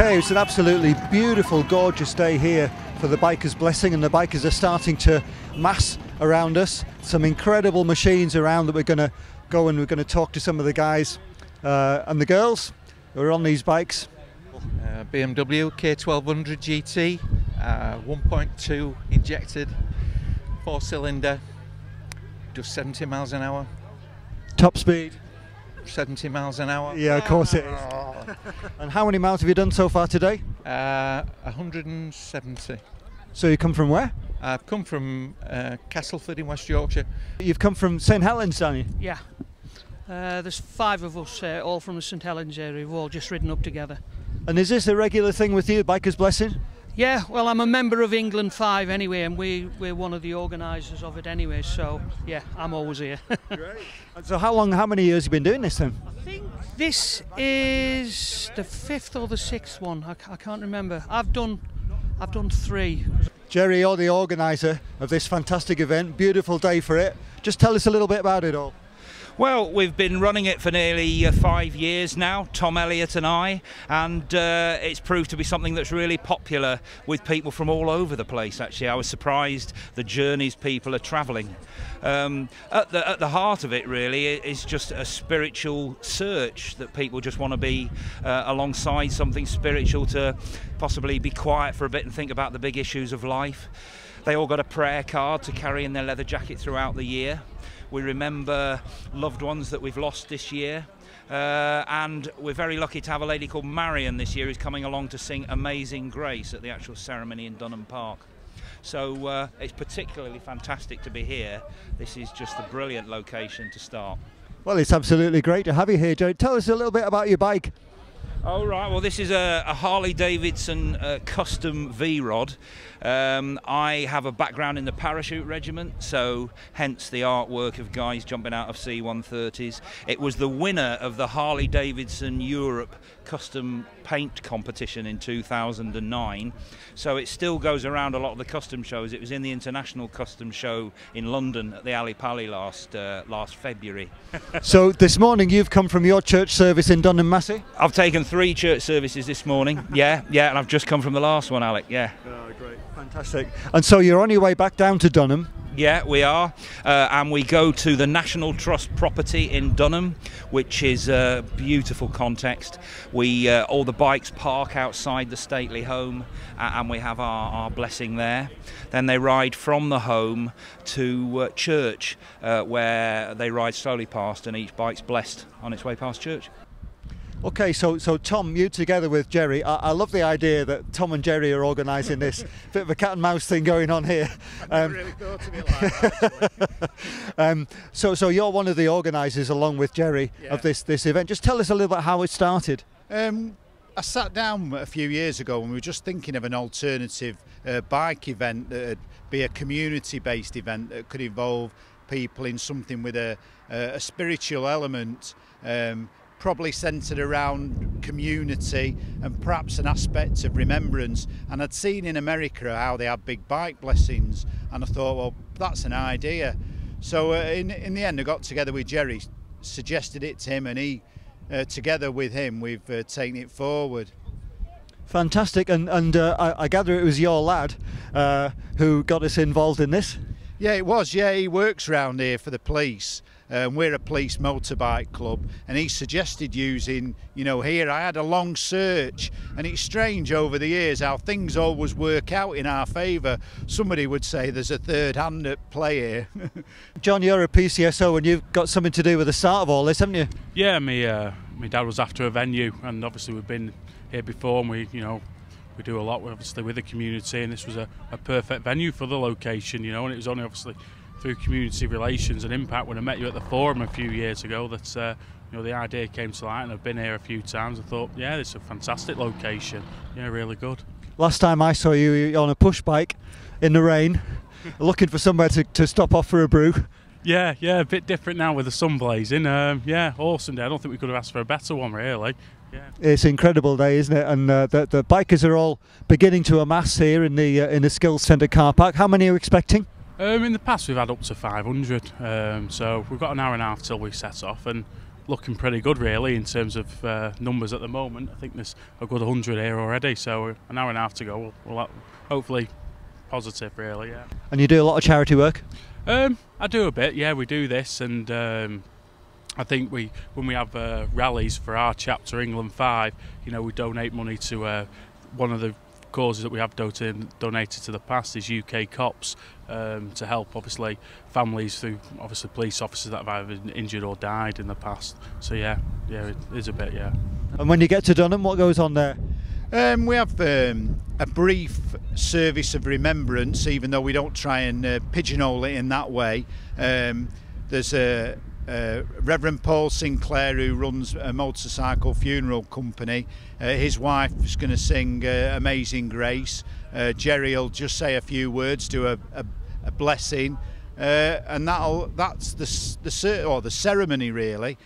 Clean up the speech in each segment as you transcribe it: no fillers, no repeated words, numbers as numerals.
Okay, it's an absolutely beautiful, gorgeous day here for the Bikers Blessing, and the bikers are starting to mass around us. Some incredible machines around that we're going to go and we're going to talk to some of the guys and the girls who are on these bikes. BMW K1200 GT, 1.2 injected, 4-cylinder, does 70 miles an hour. Top speed? 70 miles an hour. Yeah, of course it is. And how many miles have you done so far today? 170. So you come from where? I've come from Castleford in West Yorkshire. You've come from St Helens, don't you? Yeah. There's 5 of us, all from the St Helens area. We've all just ridden up together. And is this a regular thing with you, Bikers Blessing? Yeah, well, I'm a member of England 5 anyway, and we're one of the organisers of it anyway, so yeah, I'm always here. Great. And so how many years have you been doing this then? I think this is the 5th or the 6th one, I can't remember. I've done 3. Jerry, you're the organiser of this fantastic event, beautiful day for it. Just tell us a little bit about it all. Well, we've been running it for nearly 5 years now, Tom Elliott and I, and it's proved to be something that's really popular with people from all over the place, actually. I was surprised the journeys people are travelling. At the heart of it, really, is just a spiritual search, that people just want to be alongside something spiritual, to possibly be quiet for a bit and think about the big issues of life. They all got a prayer card to carry in their leather jacket throughout the year. We remember loved ones that we've lost this year, and we're very lucky to have a lady called Marion this year who's coming along to sing Amazing Grace at the actual ceremony in Dunham Park. So it's particularly fantastic to be here. This is just a brilliant location to start. Well, it's absolutely great to have you here, Joe. Tell us a little bit about your bike. Oh, right. Well, this is a Harley Davidson custom V-Rod. I have a background in the parachute regiment, so hence the artwork of guys jumping out of C-130s. It was the winner of the Harley Davidson Europe custom paint competition in 2009, so it still goes around a lot of the custom shows. It was in the International Custom Show in London at the Ali Pali last February. So this morning you've come from your church service in Dunham Massey? I've taken 3 church services this morning, yeah, and I've just come from the last one, Alec, yeah. Oh, great, fantastic. And so you're on your way back down to Dunham? Yeah, we are, and we go to the National Trust property in Dunham, which is a beautiful context. We all the bikes park outside the stately home, and we have our blessing there. Then they ride from the home to church, where they ride slowly past, and each bike's blessed on its way past church. Okay, so Tom, you together with Jerry, I love the idea that Tom and Jerry are organising this bit of a cat and mouse thing going on here. I never really thought of it like that, so you're one of the organisers along with Jerry of this event. Just tell us a little bit how it started. I sat down a few years ago and we were just thinking of an alternative bike event that would be a community-based event that could involve people in something with a spiritual element, probably centred around community and perhaps an aspect of remembrance. And I'd seen in America how they have big bike blessings, and I thought, well, that's an idea. So in the end I got together with Jerry, suggested it to him, and he together with him we've taken it forward. Fantastic. And I gather it was your lad who got us involved in this? Yeah, it was. Yeah, he works around here for the police. We're a police motorbike club, and he suggested using, here I had a long search, and it's strange over the years how things always work out in our favour. Somebody would say there's a third hand at play here. John, you're a PCSO and you've got something to do with the start of all this, haven't you? Yeah, my dad was after a venue, and obviously we've been here before, and we do a lot obviously with the community, and this was a perfect venue for the location, and it was only obviously through community relations and impact when I met you at the forum a few years ago that the idea came to light, and I've been here a few times. I thought, yeah, this is a fantastic location, yeah, really good. Last time I saw you on a push bike in the rain, looking for somewhere to stop off for a brew. Yeah, a bit different now with the sun blazing. Yeah, awesome day. I don't think we could have asked for a better one, really. Yeah. It's an incredible day, isn't it? And the bikers are all beginning to amass here in the Skills Centre car park. How many are you expecting? In the past we've had up to 500, so we've got an hour and a half till we set off, and looking pretty good really in terms of numbers at the moment. I think there's a good 100 here already, so an hour and a half to go. We'll hopefully positive really, yeah. And you do a lot of charity work? I do a bit, yeah. We do this, and I think when we have rallies for our chapter, England 5, you know, we donate money to one of the causes that we have donated to the past is UK Cops, to help obviously families through obviously police officers that have either been injured or died in the past. So yeah, it is a bit, yeah. And when you get to Dunham, what goes on there? We have a brief service of remembrance, even though we don't try and pigeonhole it in that way. There's a Reverend Paul Sinclair, who runs a motorcycle funeral company. His wife is going to sing Amazing Grace. Jerry will just say a few words, do a blessing, and that's the ceremony really.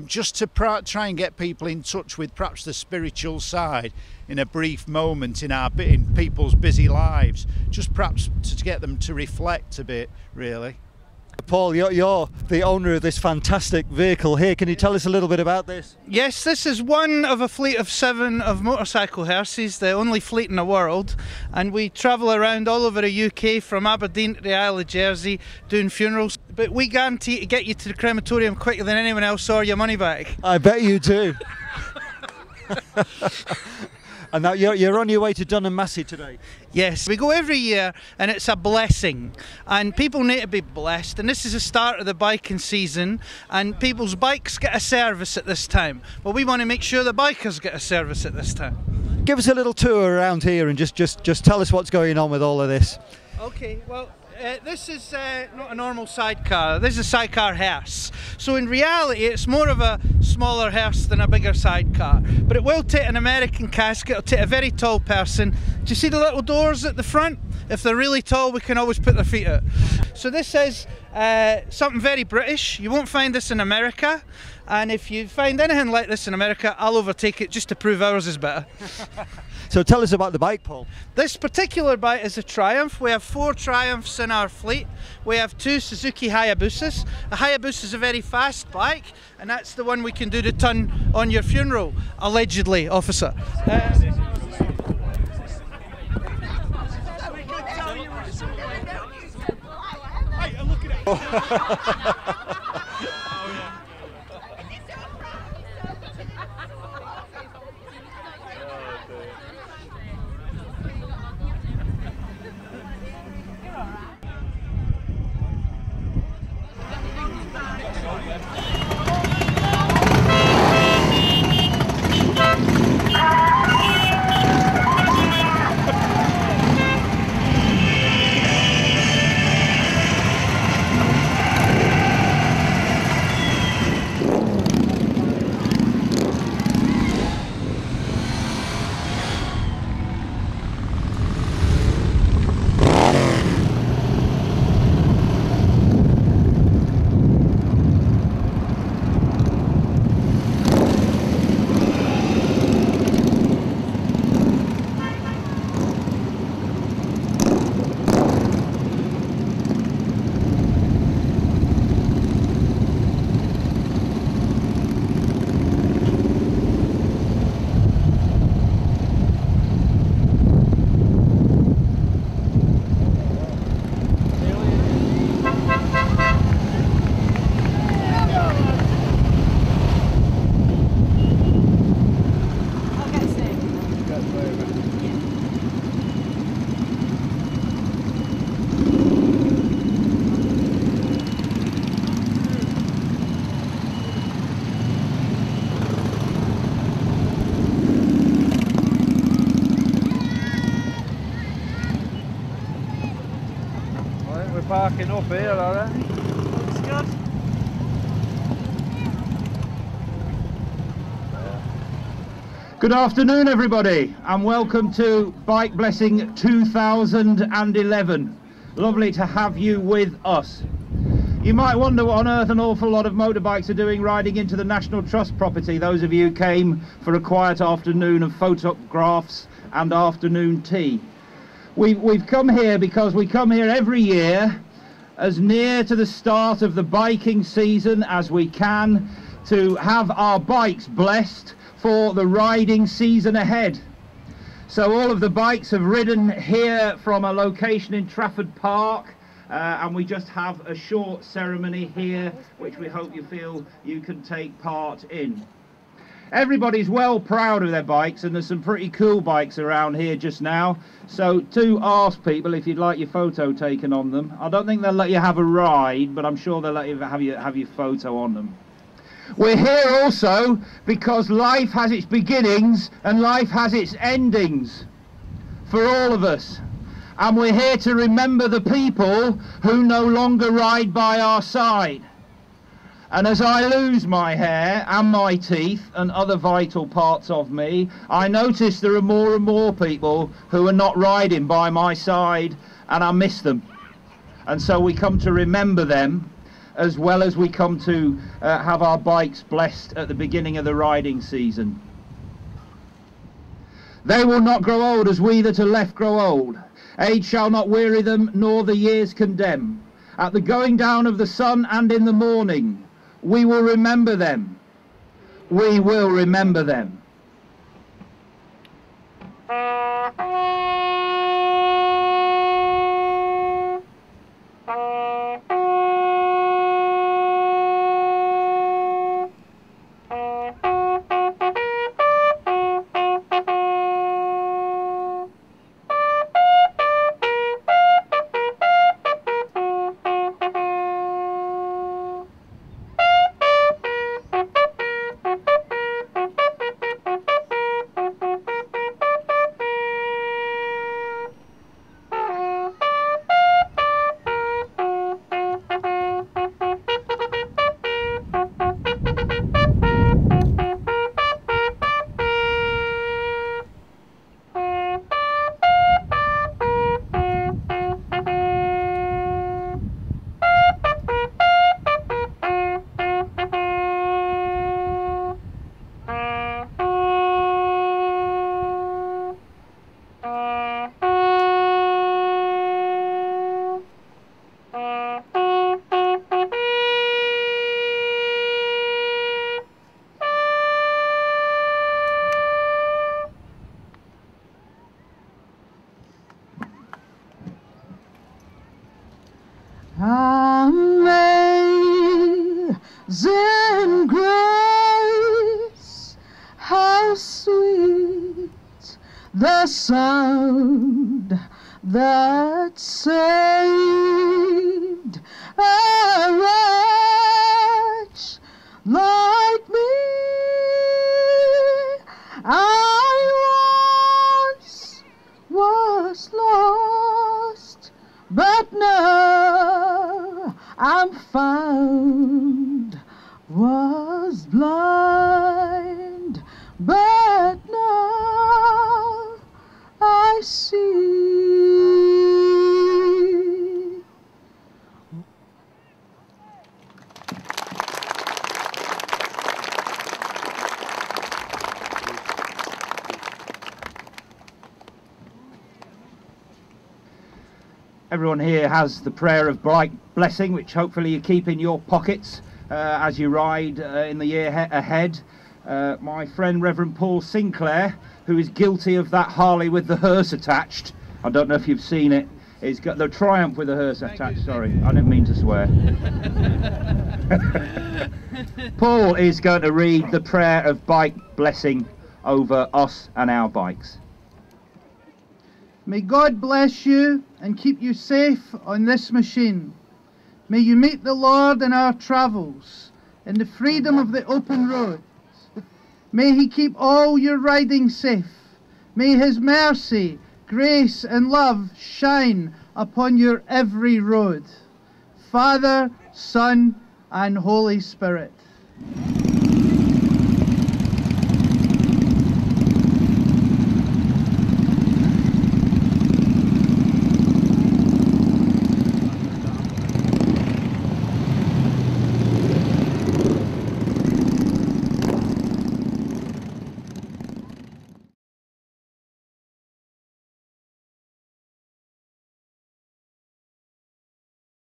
Just to try and get people in touch with perhaps the spiritual side in a brief moment in people's busy lives, just perhaps to get them to reflect a bit really. Paul, you're the owner of this fantastic vehicle here. Can you tell us a little bit about this? Yes, this is one of a fleet of 7 of motorcycle hearses, the only fleet in the world, and we travel around all over the UK from Aberdeen to the Isle of Jersey doing funerals. But we guarantee to get you to the crematorium quicker than anyone else or your money back. I bet you do. And now you're on your way to Dunham Massey today? Yes, we go every year and it's a blessing, and people need to be blessed, and this is the start of the biking season and people's bikes get a service at this time, but we want to make sure the bikers get a service at this time. Give us a little tour around here and just tell us what's going on with all of this. Okay, well, this is not a normal sidecar, this is a sidecar hearse. So in reality it's more of a smaller hearse than a bigger sidecar, but it will take an American casket, it'll take a very tall person. Do you see the little doors at the front? If they're really tall we can always put their feet out. So this is something very British, you won't find this in America, and if you find anything like this in America I'll overtake it just to prove ours is better. So tell us about the bike, Paul. This particular bike is a Triumph. We have 4 Triumphs in our fleet. We have 2 Suzuki Hayabusas. A Hayabusa is a very fast bike, and that's the one we can do the ton on your funeral, allegedly, officer. Parking up here, are they? Looks good. Good afternoon everybody and welcome to Bike Blessing 2011. Lovely to have you with us. You might wonder what on earth an awful lot of motorbikes are doing riding into the National Trust property. Those of you who came for a quiet afternoon of photographs and afternoon tea. We've come here because we come here every year as near to the start of the biking season as we can to have our bikes blessed for the riding season ahead. So all of the bikes have ridden here from a location in Trafford Park, and we just have a short ceremony here which we hope you feel you can take part in. Everybody's well proud of their bikes, and there's some pretty cool bikes around here just now, so do ask people if you'd like your photo taken on them. I don't think they'll let you have a ride, but I'm sure they'll let you have your photo on them. We're here also because life has its beginnings and life has its endings for all of us, and we're here to remember the people who no longer ride by our side. And as I lose my hair and my teeth and other vital parts of me, I notice there are more and more people who are not riding by my side, and I miss them. And so we come to remember them, as well as we come to have our bikes blessed at the beginning of the riding season. They will not grow old as we that are left grow old. Age shall not weary them, nor the years condemn. At the going down of the sun and in the morning, we will remember them. We will remember them. Amazing grace, how sweet the sound that saved a wretch like me. I once was lost, but now I'm found, was blind, but now I see. Everyone here has the prayer of blessing, which hopefully you keep in your pockets as you ride in the year ahead. My friend Reverend Paul Sinclair, who is guilty of that Harley with the hearse attached, I don't know if you've seen it, he's got the Triumph with the hearse attached, sorry, I didn't mean to swear. Paul is going to read the prayer of bike blessing over us and our bikes. May God bless you and keep you safe on this machine. May you meet the Lord in our travels, in the freedom of the open roads. May He keep all your riding safe. May His mercy, grace and love shine upon your every road. Father, Son and Holy Spirit.